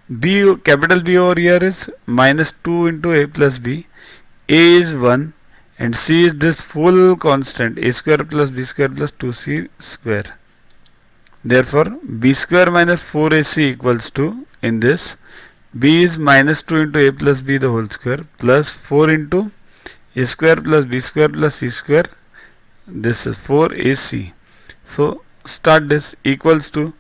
B, capital B over here is minus 2 into a plus b. A is 1 and c is this full constant a square plus b square plus 2c square. Therefore, b square minus 4ac equals to, in this, b is minus 2 into a plus b the whole square plus 4 into a square plus b square plus c square. This is 4ac. So, start this equals to,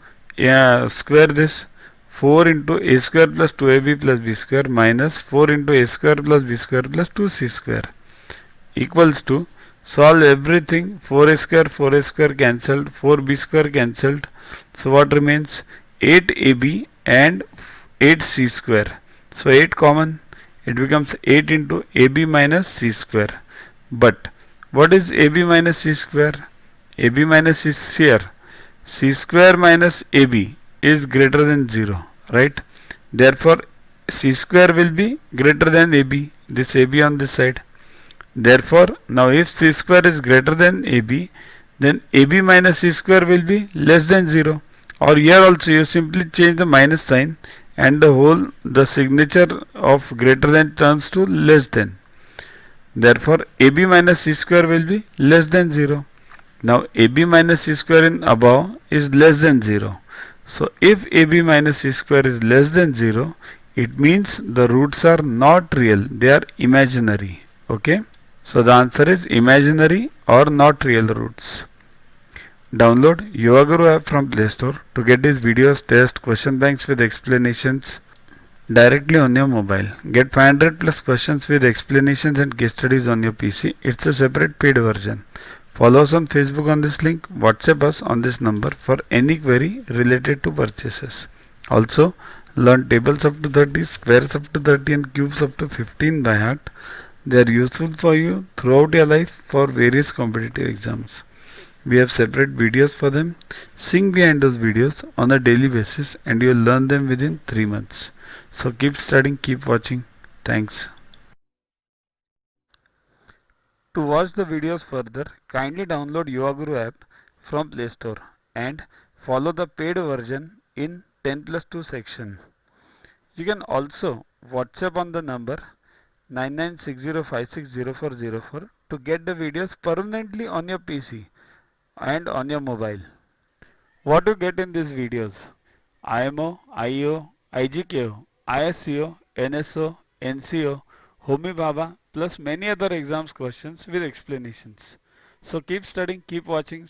square this, 4 into a square plus 2ab plus b square minus 4 into a square plus b square plus 2c square equals to, solve everything, 4a square cancelled, 4b square cancelled. So what remains? 8ab and 8c square. So 8 common, it becomes 8 into ab minus c square. But what is ab minus c square? ab minus c here. C square minus ab is greater than 0, right? Therefore, c square will be greater than ab, this ab on this side. Therefore, now if c square is greater than ab, then ab minus c square will be less than 0. Or here also you simply change the minus sign and the signature of greater than turns to less than. Therefore, ab minus c square will be less than 0. Now ab minus c square in above is less than 0. So if ab minus c square is less than 0, it means the roots are not real, they are imaginary. Okay. So the answer is imaginary or not real roots. Download Yoga Guru app from Play Store to get these videos, tests, question banks with explanations directly on your mobile. Get 500 plus questions with explanations and case studies on your PC. It's a separate paid version. Follow us on Facebook on this link. WhatsApp us on this number for any query related to purchases. Also, learn tables up to 30, squares up to 30 and cubes up to 15 by heart. They are useful for you throughout your life for various competitive exams. We have separate videos for them. Sing behind those videos on a daily basis and you will learn them within 3 months. So keep studying, keep watching. Thanks. To watch the videos further, kindly download Yoga Guru app from Play Store and follow the paid version in 10+2 section. You can also WhatsApp on the number 9960560404 to get the videos permanently on your PC and on your mobile. What you get in these videos? IMO, IO, IGKO, ISCO, NSO, NCO, Homi Bhabha plus many other exams questions with explanations. So keep studying, keep watching.